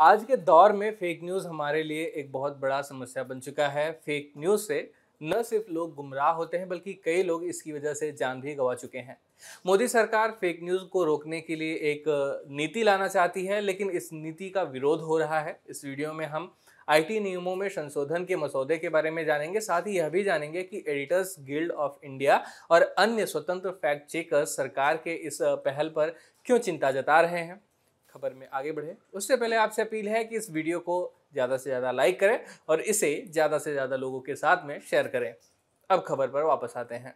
आज के दौर में फेक न्यूज़ हमारे लिए एक बहुत बड़ा समस्या बन चुका है। फेक न्यूज़ से न सिर्फ लोग गुमराह होते हैं बल्कि कई लोग इसकी वजह से जान भी गंवा चुके हैं। मोदी सरकार फेक न्यूज़ को रोकने के लिए एक नीति लाना चाहती है, लेकिन इस नीति का विरोध हो रहा है। इस वीडियो में हम आईटी नियमों में संशोधन के मसौदे के बारे में जानेंगे। साथ ही यह भी जानेंगे कि एडिटर्स गिल्ड ऑफ इंडिया और अन्य स्वतंत्र फैक्ट चेकर्स सरकार के इस पहल पर क्यों चिंता जता रहे हैं। खबर में आगे बढ़े उससे पहले आपसे अपील है कि इस वीडियो को ज़्यादा से ज़्यादा लाइक करें और इसे ज़्यादा से ज़्यादा लोगों के साथ में शेयर करें। अब खबर पर वापस आते हैं।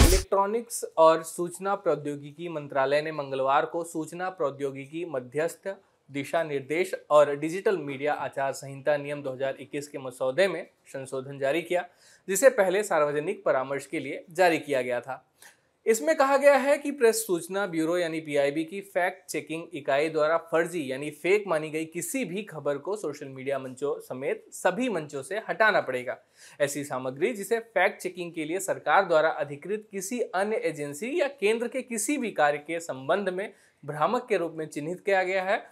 इलेक्ट्रॉनिक्स और सूचना प्रौद्योगिकी मंत्रालय ने मंगलवार को सूचना प्रौद्योगिकी मध्यस्थ दिशा निर्देश और डिजिटल मीडिया आचार संहिता नियम 2021 के मसौदे में संशोधन जारी किया, जिसे पहले सार्वजनिक परामर्श के लिए जारी किया गया था। इसमें कहा गया है कि प्रेस सूचना ब्यूरो यानी पीआईबी की फैक्ट चेकिंग इकाई द्वारा फर्जी यानी फेक मानी गई किसी भी खबर को सोशल मीडिया मंचों समेत सभी मंचों से हटाना पड़ेगा। ऐसी सामग्री जिसे फैक्ट चेकिंग के लिए सरकार द्वारा अधिकृत किसी अन्य एजेंसी या केंद्र के किसी भी कार्य के संबंध में भ्रामक के रूप में चिन्हित किया गया है,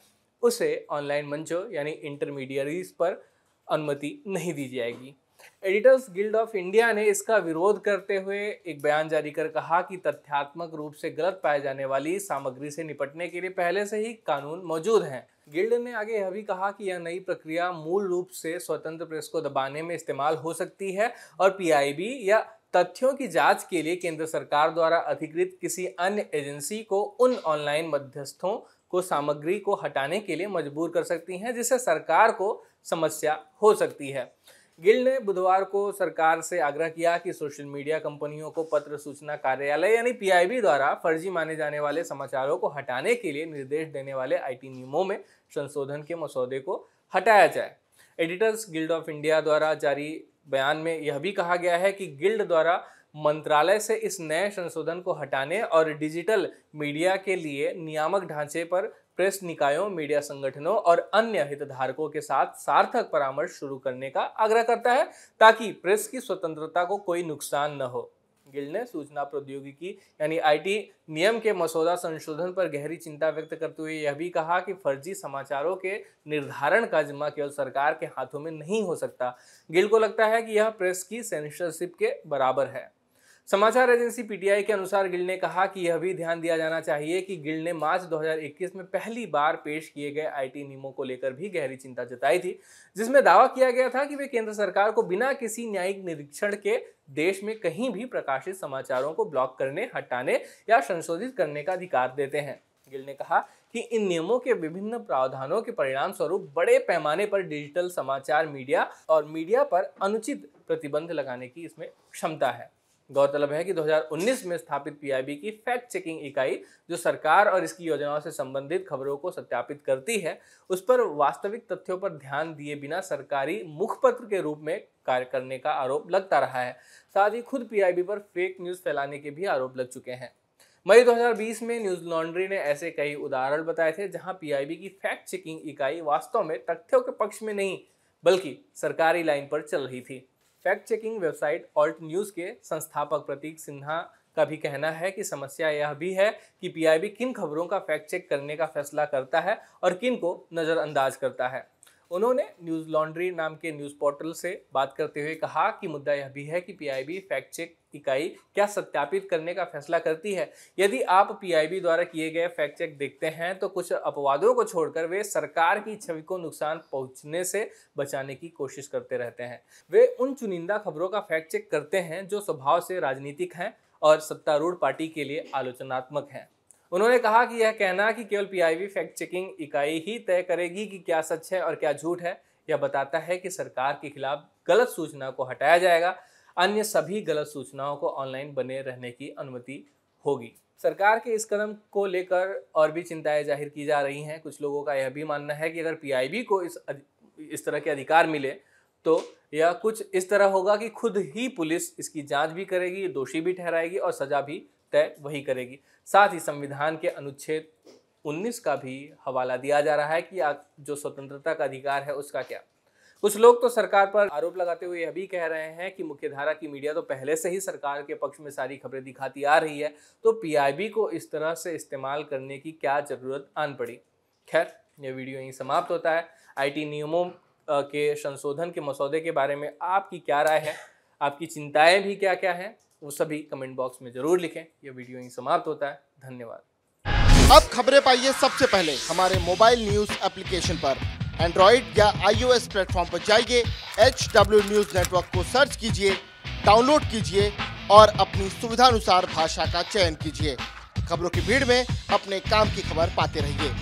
उसे ऑनलाइन मंचों यानी इंटरमीडियरीज पर अनुमति नहीं दी जाएगी। एडिटर्स गिल्ड ऑफ इंडिया ने इसका विरोध करते हुए एक बयान जारी कर कहा कि तथ्यात्मक रूप से गलत पाए जाने वाली सामग्री से निपटने के लिए पहले से ही कानून मौजूद हैं। गिल्ड ने आगे यह भी कहा कि यह नई प्रक्रिया मूल रूप से स्वतंत्र प्रेस को दबाने में इस्तेमाल हो सकती है और पीआईबी या तथ्यों की जांच के लिए केंद्र सरकार द्वारा अधिकृत किसी अन्य एजेंसी को उन ऑनलाइन मध्यस्थों को सामग्री को हटाने के लिए मजबूर कर सकती हैं, जिससे सरकार को समस्या हो सकती है। गिल्ड ने बुधवार को सरकार से आग्रह किया कि सोशल मीडिया कंपनियों को पत्र सूचना कार्यालय यानी पीआईबी द्वारा फर्जी माने जाने वाले समाचारों को हटाने के लिए निर्देश देने वाले आईटी नियमों में संशोधन के मसौदे को हटाया जाए। एडिटर्स गिल्ड ऑफ इंडिया द्वारा जारी बयान में यह भी कहा गया है कि गिल्ड द्वारा मंत्रालय से इस नए संशोधन को हटाने और डिजिटल मीडिया के लिए नियामक ढांचे पर प्रेस निकायों, मीडिया संगठनों और अन्य हितधारकों के साथ सार्थक परामर्श शुरू करने का आग्रह करता है, ताकि प्रेस की स्वतंत्रता को कोई नुकसान न हो। गिल्ड ने सूचना प्रौद्योगिकी यानी आईटी नियम के मसौदा संशोधन पर गहरी चिंता व्यक्त करते हुए यह भी कहा कि फर्जी समाचारों के निर्धारण का जिम्मा केवल सरकार के हाथों में नहीं हो सकता। गिल्ड को लगता है कि यह प्रेस की सेंसरशिप के बराबर है। समाचार एजेंसी पीटीआई के अनुसार गिल्ड ने कहा कि यह भी ध्यान दिया जाना चाहिए कि गिल्ड ने मार्च 2021 में पहली बार पेश किए गए आईटी नियमों को लेकर भी गहरी चिंता जताई थी, जिसमें दावा किया गया था कि वे केंद्र सरकार को बिना किसी न्यायिक निरीक्षण के देश में कहीं भी प्रकाशित समाचारों को ब्लॉक करने, हटाने या संशोधित करने का अधिकार देते हैं। गिल्ड ने कहा कि इन नियमों के विभिन्न प्रावधानों के परिणाम स्वरूप बड़े पैमाने पर डिजिटल समाचार मीडिया और मीडिया पर अनुचित प्रतिबंध लगाने की इसमें क्षमता है। गौरतलब है कि 2019 में स्थापित पीआईबी की फैक्ट चेकिंग इकाई, जो सरकार और इसकी योजनाओं से संबंधित खबरों को सत्यापित करती है, उस पर वास्तविक तथ्यों पर ध्यान दिए बिना सरकारी मुखपत्र के रूप में कार्य करने का आरोप लगता रहा है। साथ ही खुद पीआईबी पर फेक न्यूज़ फैलाने के भी आरोप लग चुके हैं। मई 2020 में न्यूज लॉन्ड्री ने ऐसे कई उदाहरण बताए थे जहां पीआईबी की फैक्ट चेकिंग इकाई वास्तव में तथ्यों के पक्ष में नहीं बल्कि सरकारी लाइन पर चल रही थी। Fact checking website alt news के संस्थापक प्रतीक सिन्हा का भी कहना है कि समस्या यह भी है कि पीआईबी किन खबरों का फैक्ट चेक करने का फैसला करता है और किन को नज़रअंदाज करता है। उन्होंने न्यूज़ लॉन्ड्री नाम के न्यूज़ पोर्टल से बात करते हुए कहा कि मुद्दा यह भी है कि पीआईबी फैक्ट चेक इकाई क्या सत्यापित करने का फैसला करती है। यदि आप पीआईबी द्वारा किए गए फैक्ट चेक देखते हैं तो कुछ अपवादों को छोड़कर वे सरकार की छवि को नुकसान पहुंचने से बचाने की कोशिश करते रहते हैं। वे उन चुनिंदा खबरों का फैक्ट चेक करते हैं जो स्वभाव से राजनीतिक हैं और सत्तारूढ़ पार्टी के लिए आलोचनात्मक हैं। उन्होंने कहा कि यह कहना कि केवल पीआईबी फैक्ट चेकिंग इकाई ही तय करेगी कि क्या सच है और क्या झूठ है, यह बताता है कि सरकार के खिलाफ गलत सूचना को हटाया जाएगा, अन्य सभी गलत सूचनाओं को ऑनलाइन बने रहने की अनुमति होगी। सरकार के इस कदम को लेकर और भी चिंताएं जाहिर की जा रही हैं। कुछ लोगों का यह भी मानना है कि अगर पीआईबी को इस तरह के अधिकार मिले तो यह कुछ इस तरह होगा कि खुद ही पुलिस इसकी जांच भी करेगी, दोषी भी ठहराएगी और सजा भी तय वही करेगी। साथ ही संविधान के अनुच्छेद 19 का भी हवाला दिया जा रहा है कि जो स्वतंत्रता का अधिकार है उसका क्या। कुछ लोग तो सरकार पर आरोप लगाते हुए यह भी कह रहे हैं कि मुख्यधारा की मीडिया तो पहले से ही सरकार के पक्ष में सारी खबरें दिखाती आ रही है, तो पीआईबी को इस तरह से इस्तेमाल करने की क्या जरूरत आन पड़ी। खैर, ये वीडियो यहीं समाप्त होता है। आईटी नियमों के संशोधन के मसौदे के बारे में आपकी क्या राय है, आपकी चिंताएं भी क्या क्या हैं, वो सभी कमेंट बॉक्स में ज़रूर लिखें। ये वीडियो यहीं समाप्त होता है। धन्यवाद। अब खबरें पाइए सबसे पहले हमारे मोबाइल न्यूज एप्लीकेशन पर। एंड्रॉइड या iOS प्लेटफॉर्म पर जाइए, HW न्यूज नेटवर्क को सर्च कीजिए, डाउनलोड कीजिए और अपनी सुविधानुसार भाषा का चयन कीजिए। खबरों की भीड़ में अपने काम की खबर पाते रहिए।